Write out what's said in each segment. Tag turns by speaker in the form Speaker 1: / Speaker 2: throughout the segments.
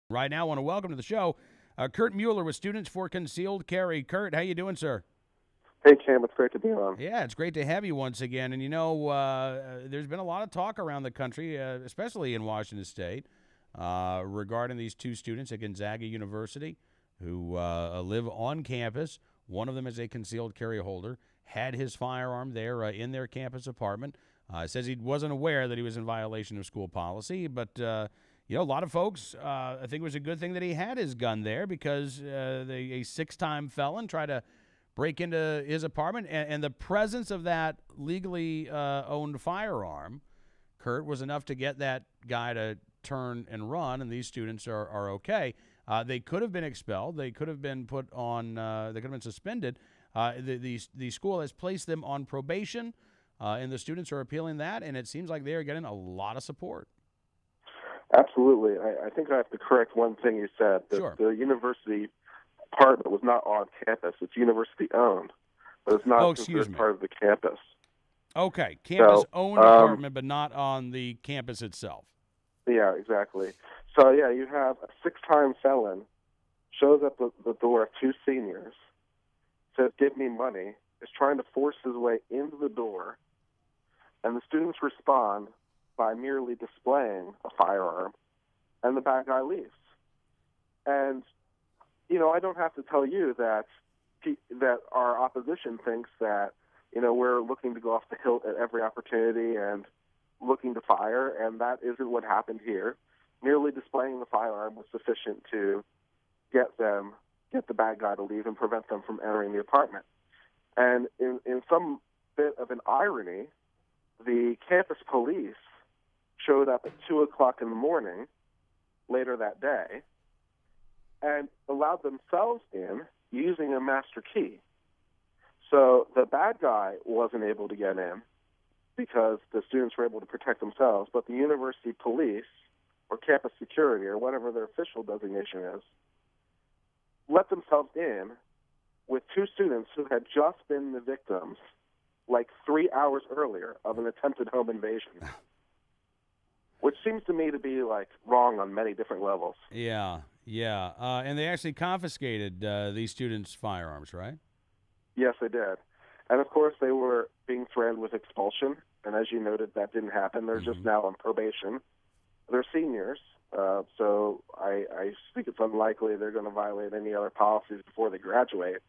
Speaker 1: Right now, I want to welcome to the show Kurt Mueller with Students for Concealed Carry. Kurt, how you doing, sir?
Speaker 2: Hey, Cam, it's great to be on.
Speaker 1: Yeah, it's great to have you once again. And there's been a lot of talk around the country, especially in Washington State, regarding these two students at Gonzaga University who live on campus. One of them is a concealed carry holder, had his firearm there in their campus apartment. Says he wasn't aware that he was in violation of school policy, but a lot of folks I think it was a good thing that he had his gun there because a six-time felon tried to break into his apartment, and the presence of that legally owned firearm, Kurt, was enough to get that guy to turn and run, and these students are okay. They could have been expelled. They could have been put on. They could have been suspended. The school has placed them on probation, and the students are appealing that, and it seems like they are getting a lot of support.
Speaker 2: Absolutely. I think I have to correct one thing you said.
Speaker 1: Sure.
Speaker 2: The university apartment was not on campus. It's university-owned, but it's not considered part of the campus.
Speaker 1: Okay, campus-owned apartment, but not on the campus itself.
Speaker 2: Yeah, exactly. So, yeah, you have a six-time felon, shows up at the door of two seniors, says, "Give me money," is trying to force his way into the door, and the students respond by merely displaying a firearm, and the bad guy leaves. And, I don't have to tell you that our opposition thinks that, we're looking to go off the hilt at every opportunity and looking to fire, and that isn't what happened here. Merely displaying the firearm was sufficient to get the bad guy to leave and prevent them from entering the apartment. And in some bit of an irony, the campus police showed up at 2 o'clock in the morning later that day and allowed themselves in using a master key. So the bad guy wasn't able to get in because the students were able to protect themselves, but the university police or campus security or whatever their official designation is let themselves in with two students who had just been the victims like 3 hours earlier of an attempted home invasion. Which seems to me to be wrong on many different levels.
Speaker 1: Yeah. And they actually confiscated these students' firearms, right?
Speaker 2: Yes, they did. And of course, they were being threatened with expulsion. And as you noted, that didn't happen. They're just now on probation. They're seniors, so I think it's unlikely they're going to violate any other policies before they graduate.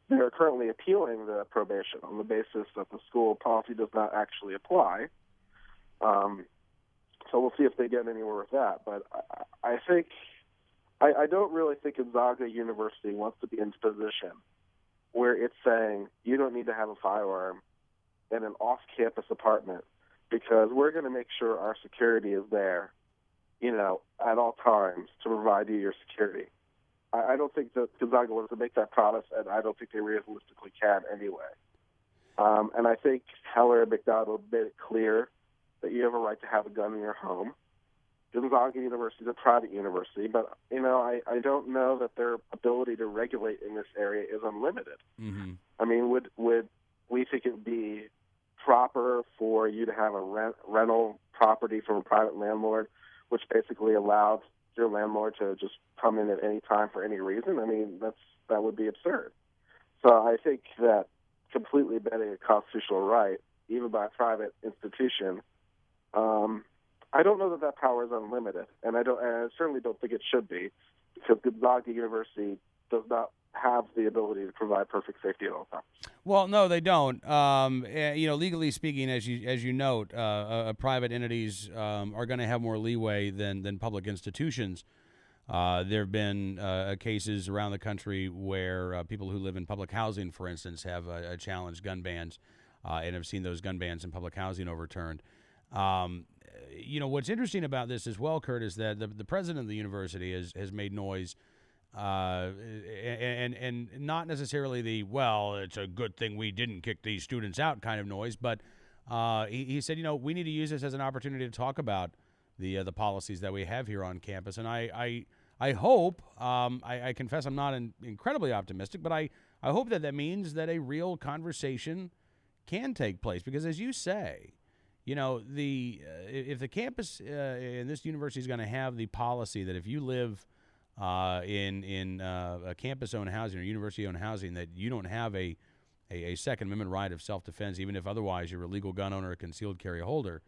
Speaker 2: They are currently appealing the probation on the basis that the school policy does not actually apply. So we'll see if they get anywhere with that. But I don't really think Gonzaga University wants to be in a position where it's saying you don't need to have a firearm in an off-campus apartment because we're going to make sure our security is there, at all times to provide you your security. I don't think that Gonzaga wants to make that promise, and I don't think they realistically can anyway. And I think Heller and McDonald made it clear that you have a right to have a gun in your home. Gonzaga University is a private university, but, I don't know that their ability to regulate in this area is unlimited.
Speaker 1: Mm-hmm.
Speaker 2: I mean, would we think it would be proper for you to have a rental property from a private landlord, which basically allowed your landlord to just come in at any time for any reason? I mean, that would be absurd. So I think that completely betting a constitutional right, even by a private institution, I don't know that power is unlimited, and I certainly don't think it should be, because Gonzaga University does not have the ability to provide perfect safety at all times.
Speaker 1: Well, no, they don't. Legally speaking, as you note, private entities are going to have more leeway than public institutions. There have been cases around the country where people who live in public housing, for instance, have challenged gun bans and have seen those gun bans in public housing overturned. What's interesting about this as well, Kurt, is that the president of the university has made noise, and not necessarily it's a good thing we didn't kick these students out kind of noise, but he said, we need to use this as an opportunity to talk about the policies that we have here on campus. And I hope, I confess I'm not incredibly optimistic, but I hope that means that a real conversation can take place, because as you say, You know, if the campus in this university is going to have the policy that if you live in a campus-owned housing or university-owned housing, that you don't have a Second Amendment right of self-defense, even if otherwise you're a legal gun owner or a concealed carry holder,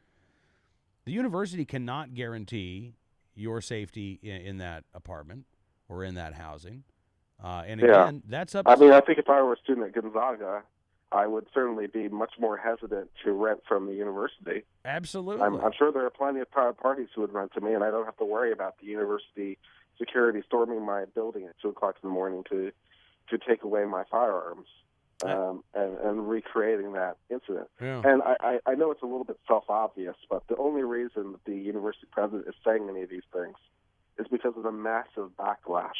Speaker 1: the university cannot guarantee your safety in that apartment or in that housing. And again, that's up.
Speaker 2: I mean, I think if I were a student at Gonzaga, I would certainly be much more hesitant to rent from the university.
Speaker 1: Absolutely.
Speaker 2: I'm sure there are plenty of private parties who would rent to me, and I don't have to worry about the university security storming my building at 2 o'clock in the morning to take away my firearms and recreating that incident.
Speaker 1: Yeah.
Speaker 2: And I know it's a little bit self-obvious, but the only reason that the university president is saying any of these things is because of the massive backlash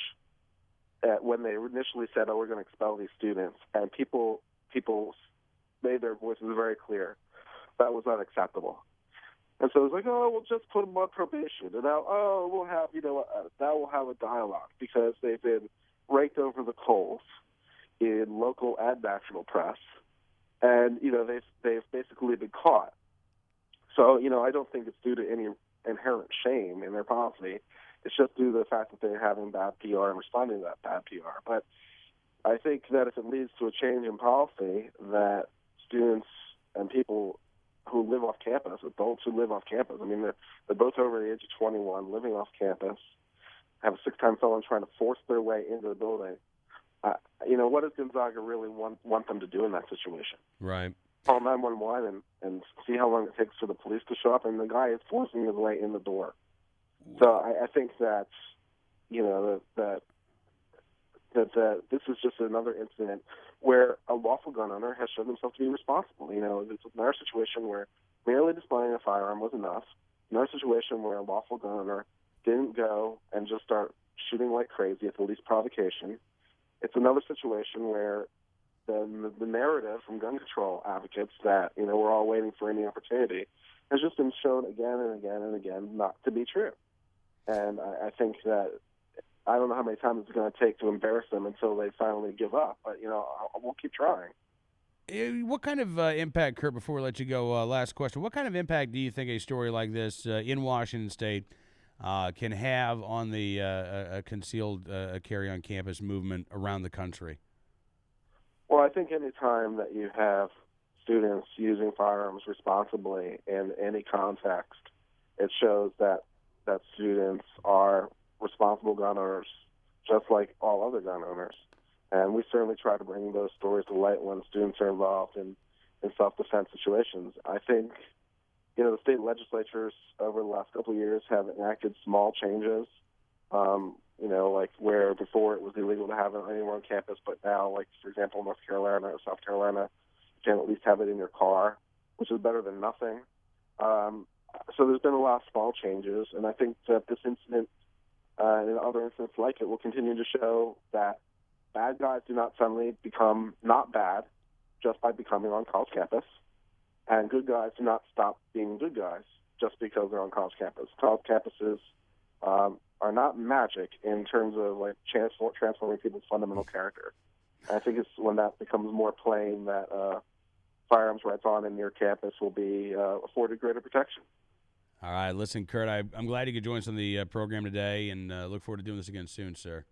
Speaker 2: when they initially said, "Oh, we're going to expel these students," and people made their voices very clear. That was unacceptable. And so it was like, "Oh, we'll just put them on probation." And now, we'll have, now we'll have a dialogue because they've been raked over the coals in local and national press. And, they've basically been caught. So, I don't think it's due to any inherent shame in their policy. It's just due to the fact that they're having bad PR and responding to that bad PR. But I think that if it leads to a change in policy, that students and people who live off campus, adults who live off campus, I mean, they're both over the age of 21, living off campus, have a 6-time felon trying to force their way into the building. What does Gonzaga really want them to do in that situation?
Speaker 1: Right.
Speaker 2: Call 911 and see how long it takes for the police to show up, and the guy is forcing his way in the door. So I think that, that this is just another incident where a lawful gun owner has shown himself to be responsible. It's another situation where merely displaying a firearm was enough. Another situation where a lawful gun owner didn't go and just start shooting like crazy at the least provocation. It's another situation where the narrative from gun control advocates that, we're all waiting for any opportunity has just been shown again and again and again not to be true. And I think that I don't know how many times it's going to take to embarrass them until they finally give up. But, we'll keep trying.
Speaker 1: What kind of impact, Kurt, before we let you go, last question, what kind of impact do you think a story like this in Washington State can have on the concealed carry on campus movement around the country?
Speaker 2: Well, I think any time that you have students using firearms responsibly in any context, it shows that students are responsible gun owners, just like all other gun owners. And we certainly try to bring those stories to light when students are involved in self-defense situations. I think, the state legislatures over the last couple of years have enacted small changes, like where before it was illegal to have it anywhere on campus, but now, like, for example, North Carolina or South Carolina, you can at least have it in your car, which is better than nothing. So there's been a lot of small changes, and I think that this incident and other incidents like it will continue to show that bad guys do not suddenly become not bad just by becoming on college campus, and good guys do not stop being good guys just because they're on college campus. College campuses are not magic in terms of like transforming people's fundamental character. And I think it's when that becomes more plain that firearms rights on and near campus will be afforded greater protection.
Speaker 1: All right. Listen, Kurt, I'm glad you could join us on the program today, and look forward to doing this again soon, sir.